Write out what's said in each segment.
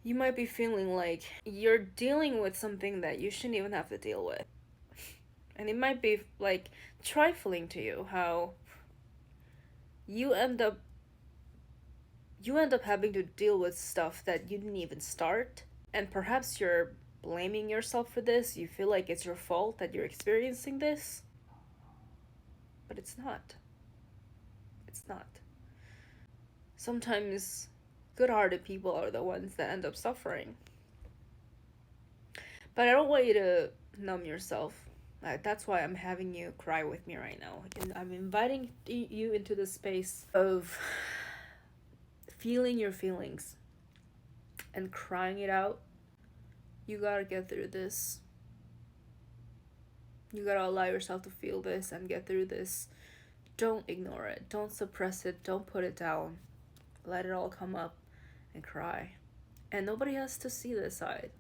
You might be feeling like you're dealing with something that you shouldn't even have to deal with. And it might be like trifling to you how you end up you end up having to deal with stuff that you didn't even start, and perhaps you're blaming yourself for this. You feel like it's your fault that you're experiencing this, but it's not. It's not. Sometimes good-hearted people are the ones that end up suffering. But I don't want you to numb yourself. That's why I'm having you cry with me right now. And I'm inviting you into the space of feeling your feelings and crying it out. You gotta get through this. You gotta allow yourself to feel this and get through this. Don't ignore it. Don't suppress it. Don't put it down. Let it all come up and cry. And nobody has to see this side.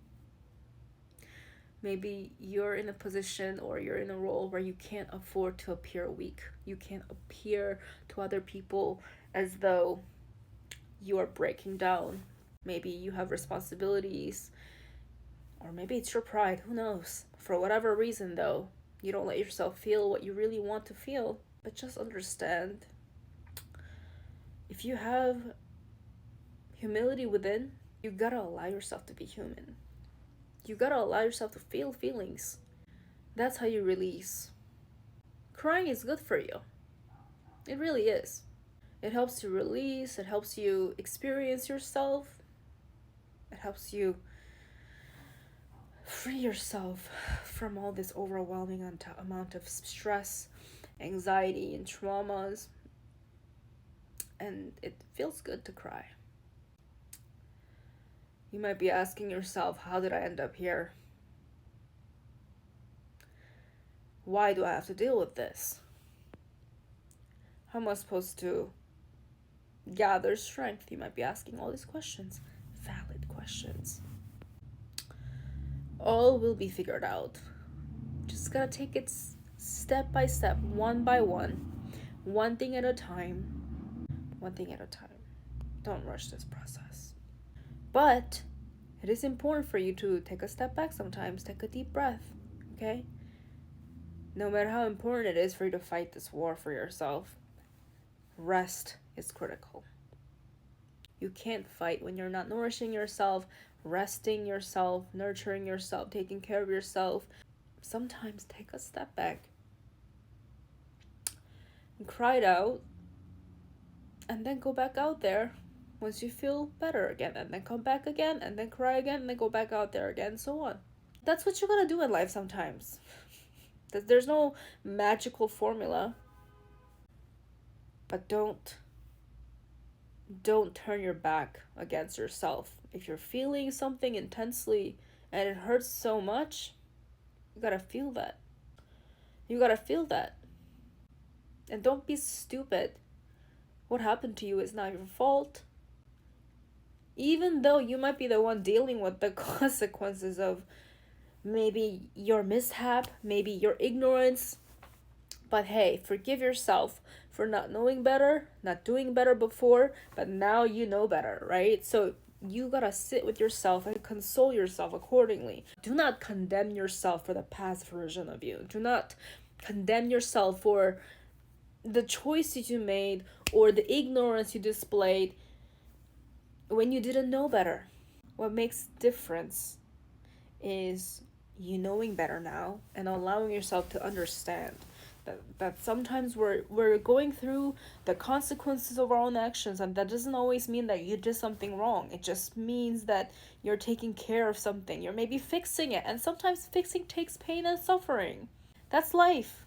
Maybe you're in a position or you're in a role where you can't afford to appear weak. You can't appear to other people as though you are breaking down. Maybe you have responsibilities, or maybe it's your pride. Who knows? For whatever reason, though, you don't let yourself feel what you really want to feel. But just understand, if you have humility within, you gotta allow yourself to be human. You gotta allow yourself to feel feelings. That's how you release. Crying is good for you. It really is. It helps you release, it helps you experience yourself, it helps you free yourself from all this overwhelming amount of stress, anxiety, and traumas. And it feels good to cry. You might be asking yourself, how did I end up here? Why do I have to deal with this? How am I supposed to gather strength? You might be asking all these questions. Valid questions. All will be figured out. Just gotta take it step by step, one by one thing at a time. One thing at a time. Don't rush this process. But it is important for you to take a step back sometimes, take a deep breath, okay? No matter how important it is for you to fight this war for yourself, rest is critical. You can't fight when you're not nourishing yourself, resting yourself, nurturing yourself, taking care of yourself. Sometimes take a step back and cry it out, and then go back out there once you feel better again, and then come back again, and then cry again, and then go back out there again, so on. That's what you gotta do in life sometimes. There's no magical formula. But don't turn your back against yourself. If you're feeling something intensely and it hurts so much, you gotta feel that. You gotta feel that. And don't be stupid. What happened to you is not your fault. Even though you might be the one dealing with the consequences of maybe your mishap, maybe your ignorance. But hey, forgive yourself for not knowing better, not doing better before, but now you know better, right? So you gotta sit with yourself and console yourself accordingly. Do not condemn yourself for the past version of you. Do not condemn yourself for the choices you made or the ignorance you displayed when you didn't know better. What makes difference is you knowing better now and allowing yourself to understand that sometimes we're going through the consequences of our own actions, and that doesn't always mean that you did something wrong. It just means that you're taking care of something. You're maybe fixing it, and sometimes fixing takes pain and suffering. That's life.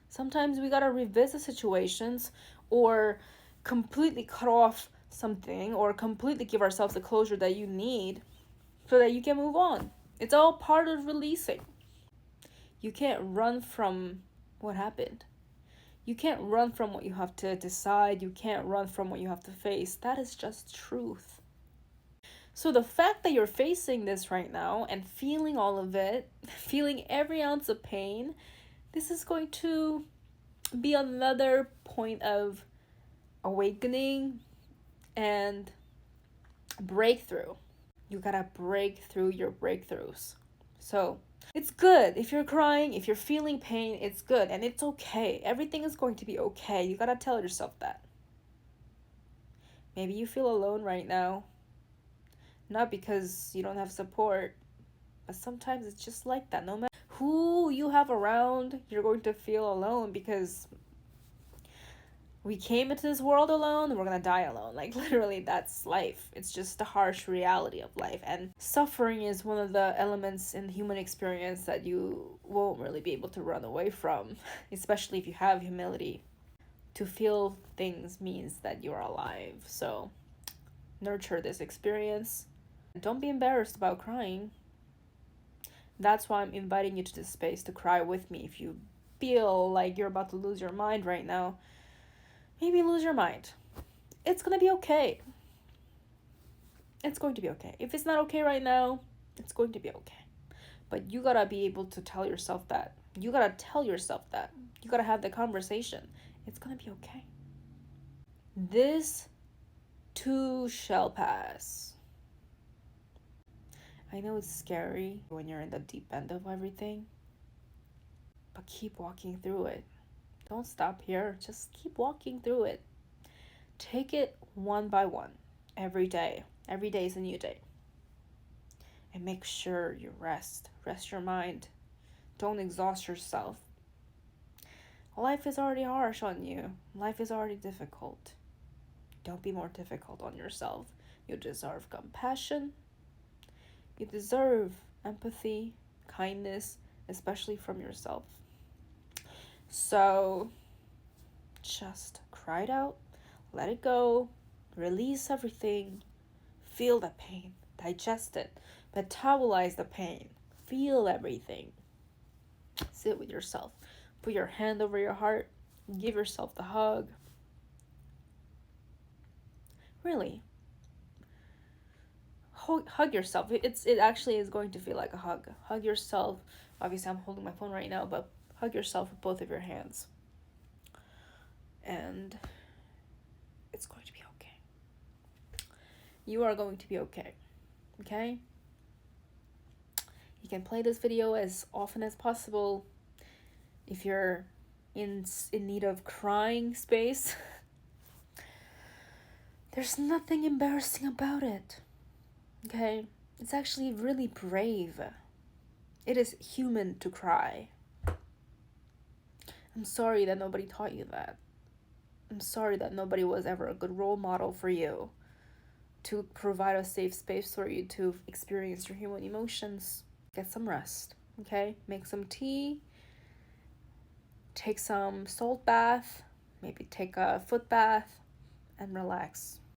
Sometimes we gotta revisit situations or completely cut off something or completely give ourselves the closure that you need so that you can move on. It's all part of releasing. You can't run from what happened. You can't run from what you have to decide. You can't run from what you have to face. That is just truth. So the fact that you're facing this right now and feeling all of it, feeling every ounce of pain, this is going to be another point of awakening and breakthrough. You gotta break through your breakthroughs. So, it's good. If you're crying, if you're feeling pain, it's good. And it's okay. Everything is going to be okay. You gotta tell yourself that. Maybe you feel alone right now. Not because you don't have support, but sometimes it's just like that. No matter who you have around, you're going to feel alone because we came into this world alone and we're gonna die alone. Like, literally, that's life. It's just the harsh reality of life. And suffering is one of the elements in the human experience that you won't really be able to run away from, especially if you have humility. To feel things means that you're alive. So, nurture this experience. Don't be embarrassed about crying. That's why I'm inviting you to this space to cry with me. If you feel like you're about to lose your mind right now, maybe lose your mind. It's gonna be okay. It's going to be okay. If it's not okay right now, it's going to be okay. But you gotta be able to tell yourself that. You gotta tell yourself that. You gotta have the conversation. It's gonna be okay. This too shall pass. I know it's scary when you're in the deep end of everything, but keep walking through it. Don't stop here. Just keep walking through it. Take it one by one, every day. Every day is a new day. And make sure you rest. Rest your mind. Don't exhaust yourself. Life is already harsh on you. Life is already difficult. Don't be more difficult on yourself. You deserve compassion. You deserve empathy, kindness, especially from yourself. So, just cry it out, let it go, release everything, feel the pain, digest it, metabolize the pain, feel everything. Sit with yourself, put your hand over your heart, give yourself the hug. Really, hug yourself. It actually is going to feel like a hug. Hug yourself. Obviously, I'm holding my phone right now, but hug yourself with both of your hands. And it's going to be okay. You are going to be okay. Okay? You can play this video as often as possible. If you're in need of crying space, there's nothing embarrassing about it. Okay? It's actually really brave. It is human to cry. I'm sorry that nobody taught you that. I'm sorry that nobody was ever a good role model for you to provide a safe space for you to experience your human emotions. Get some rest, okay? Make some tea, take some salt bath, maybe take a foot bath, and relax.